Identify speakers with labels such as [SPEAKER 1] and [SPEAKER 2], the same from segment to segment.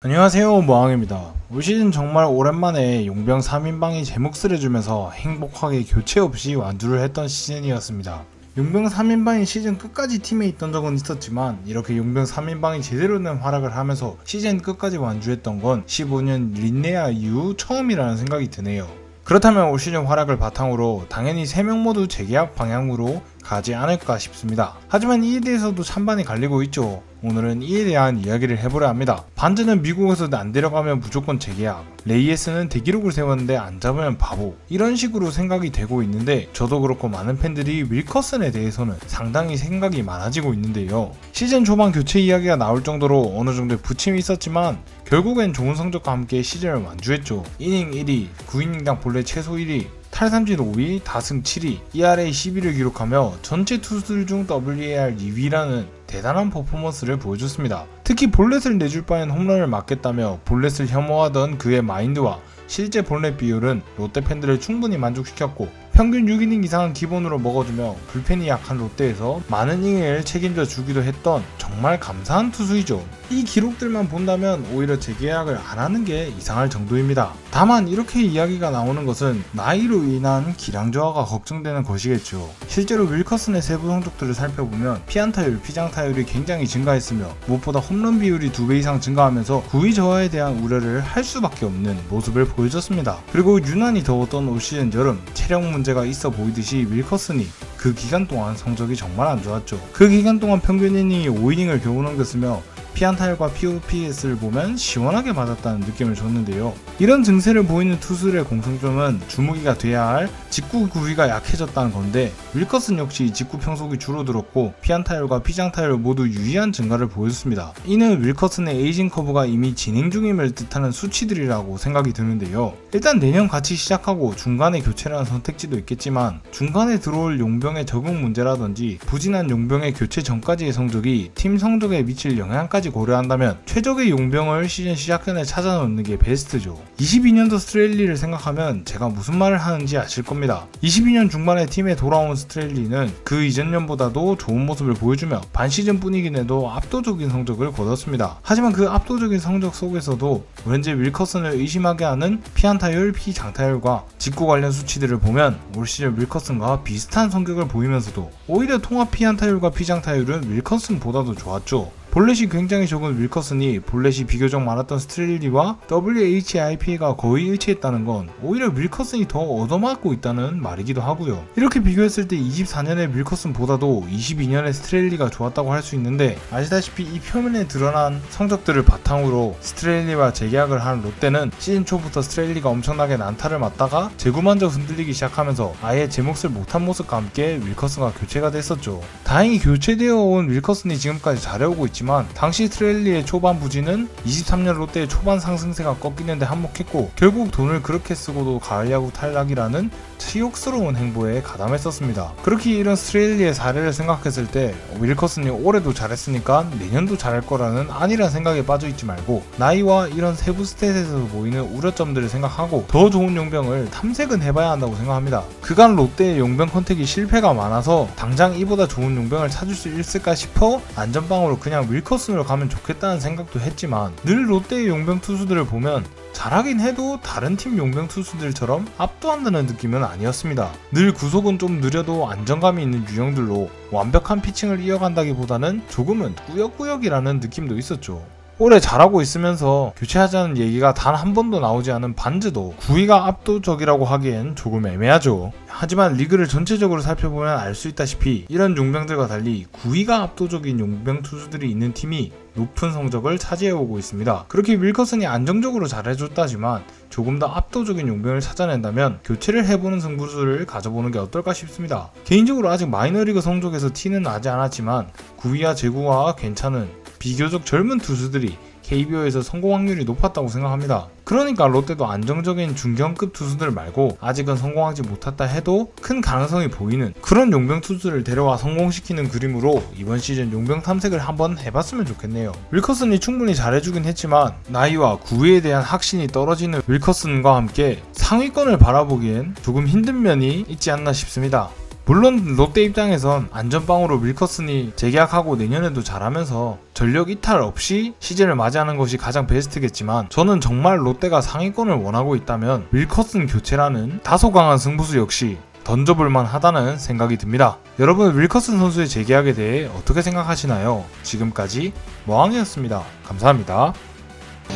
[SPEAKER 1] 안녕하세요, 모항입니다. 올 시즌 정말 오랜만에 용병 3인방이 제 몫을 해주면서 행복하게 교체 없이 완주를 했던 시즌이었습니다. 용병 3인방이 시즌 끝까지 팀에 있던 적은 있었지만 이렇게 용병 3인방이 제대로 된 활약을 하면서 시즌 끝까지 완주했던 건 15년 린네아 이후 처음이라는 생각이 드네요. 그렇다면 올 시즌 활약을 바탕으로 당연히 3명 모두 재계약 방향으로 가지 않을까 싶습니다. 하지만 이에 대해서도 찬반이 갈리고 있죠. 오늘은 이에 대한 이야기를 해보려 합니다. 반즈는 미국에서 안 데려가면 무조건 재계약, 레이에스는 대기록을 세웠는데 안 잡으면 바보, 이런 식으로 생각이 되고 있는데 저도 그렇고 많은 팬들이 윌커슨에 대해서는 상당히 생각이 많아지고 있는데요. 시즌 초반 교체 이야기가 나올 정도로 어느 정도의 부침이 있었지만 결국엔 좋은 성적과 함께 시즌을 완주했죠. 이닝 1위, 9이닝당 본래 최소 1위, 탈삼진 5위, 다승 7위, ERA 11을 기록하며 전체 투수들 중 WAR 2위라는 대단한 퍼포먼스를 보여줬습니다. 특히 볼넷을 내줄 바엔 홈런을 맞겠다며 볼넷을 혐오하던 그의 마인드와 실제 볼넷 비율은 롯데 팬들을 충분히 만족시켰고 평균 6이닝 이상은 기본으로 먹어주며 불펜이 약한 롯데에서 많은 이닝을 책임져 주기도 했던 정말 감사한 투수이죠. 이 기록들만 본다면 오히려 재계약을 안 하는 게 이상할 정도입니다. 다만 이렇게 이야기가 나오는 것은 나이로 인한 기량 저하가 걱정되는 것이겠죠. 실제로 윌커슨의 세부 성적들을 살펴보면 피안타율, 피장타율이 굉장히 증가했으며 무엇보다 홈런 비율이 2배 이상 증가하면서 구위 저하에 대한 우려를 할 수밖에 없는 모습을 보여줬습니다. 그리고 유난히 더웠던 올 시즌 여름 체력 문제가 있어 보이듯이 윌커슨이 그 기간 동안 성적이 정말 안 좋았죠. 그 기간 동안 평균 이닝이 5이닝을 겨우 넘겼으며 피안타율과 POPS를 보면 시원하게 맞았다는 느낌을 줬는데요. 이런 증세를 보이는 투수들의 공통점은 주무기가 돼야 할 직구 구위가 약해졌다는 건데 윌커슨 역시 직구 평속이 줄어들었고 피안타율과 피장타율 모두 유의한 증가를 보였습니다. 이는 윌커슨의 에이징 커브가 이미 진행 중임을 뜻하는 수치들이라고 생각이 드는데요. 일단 내년 같이 시작하고 중간에 교체라는 선택지도 있겠지만 중간에 들어올 용병의 적응 문제라든지 부진한 용병의 교체 전까지의 성적이 팀 성적에 미칠 영향까지 고려한다면 최적의 용병을 시즌 시작 전에 찾아 넣는 게 베스트죠. 22년도 스트레일리를 생각하면 제가 무슨 말을 하는지 아실 겁니다. 22년 중반에 팀에 돌아온 스트레일리는 그 이전 년보다도 좋은 모습을 보여주며 반시즌 뿐이긴 해도 압도적인 성적을 거뒀습니다. 하지만 그 압도적인 성적 속에서도 왠지 윌커슨을 의심하게 하는 피안타율, 피장타율과 직구 관련 수치들을 보면 올 시즌 윌커슨과 비슷한 성격을 보이면서도 오히려 통합 피안타율과 피장타율은 윌커슨보다도 좋았죠. 볼넷이 굉장히 적은 윌커슨이 볼넷이 비교적 많았던 스트레일리와 WHIP가 거의 일치했다는 건 오히려 윌커슨이 더 얻어맞고 있다는 말이기도 하고요. 이렇게 비교했을 때 24년의 윌커슨보다도 22년의 스트레일리가 좋았다고 할 수 있는데 아시다시피 이 표면에 드러난 성적들을 바탕으로 스트레일리와 재계약을 한 롯데는 시즌 초부터 스트레일리가 엄청나게 난타를 맞다가 재구만져 흔들리기 시작하면서 아예 제 몫을 못한 모습과 함께 윌커슨과 교체가 됐었죠. 다행히 교체되어 온 윌커슨이 지금까지 잘해오고 있지만 당시 스트레일리의 초반 부진은 23년 롯데의 초반 상승세가 꺾이는데 한몫했고 결국 돈을 그렇게 쓰고도 가을 야구 탈락이라는 치욕스러운 행보에 가담했었습니다. 그렇게 이런 스트레일리의 사례를 생각했을 때 윌커슨이 올해도 잘했으니까 내년도 잘할 거라는 안일한 생각에 빠져있지 말고 나이와 이런 세부 스탯에서 보이는 우려점들을 생각하고 더 좋은 용병을 탐색은 해봐야 한다고 생각합니다. 그간 롯데의 용병 컨택이 실패가 많아서 당장 이보다 좋은 용병을 찾을 수 있을까 싶어 안전빵으로 그냥 윌커슨으로 가면 좋겠다는 생각도 했지만 늘 롯데의 용병 투수들을 보면 잘하긴 해도 다른 팀 용병 투수들처럼 압도한다는 느낌은 아니었습니다. 늘 구속은 좀 느려도 안정감이 있는 유형들로 완벽한 피칭을 이어간다기보다는 조금은 꾸역꾸역이라는 느낌도 있었죠. 올해 잘하고 있으면서 교체하자는 얘기가 단 한 번도 나오지 않은 반즈도 구위가 압도적이라고 하기엔 조금 애매하죠. 하지만 리그를 전체적으로 살펴보면 알 수 있다시피 이런 용병들과 달리 구위가 압도적인 용병 투수들이 있는 팀이 높은 성적을 차지해오고 있습니다. 그렇게 윌커슨이 안정적으로 잘해줬다지만 조금 더 압도적인 용병을 찾아낸다면 교체를 해보는 승부수를 가져보는 게 어떨까 싶습니다. 개인적으로 아직 마이너리그 성적에서 티는 나지 않았지만 구위와 제구가 괜찮은 비교적 젊은 투수들이 KBO에서 성공 확률이 높았다고 생각합니다. 그러니까 롯데도 안정적인 중견급 투수들 말고 아직은 성공하지 못했다 해도 큰 가능성이 보이는 그런 용병 투수를 데려와 성공시키는 그림으로 이번 시즌 용병 탐색을 한번 해봤으면 좋겠네요. 윌커슨이 충분히 잘해주긴 했지만 나이와 구위에 대한 확신이 떨어지는 윌커슨과 함께 상위권을 바라보기엔 조금 힘든 면이 있지 않나 싶습니다. 물론 롯데 입장에선 안전빵으로 윌커슨이 재계약하고 내년에도 잘하면서 전력 이탈 없이 시즌을 맞이하는 것이 가장 베스트겠지만, 저는 정말 롯데가 상위권을 원하고 있다면 윌커슨 교체라는 다소 강한 승부수 역시 던져볼만 하다는 생각이 듭니다. 여러분, 윌커슨 선수의 재계약에 대해 어떻게 생각하시나요? 지금까지 머왕이었습니다. 감사합니다.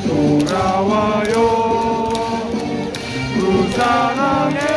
[SPEAKER 1] 돌아와요, 우사랑의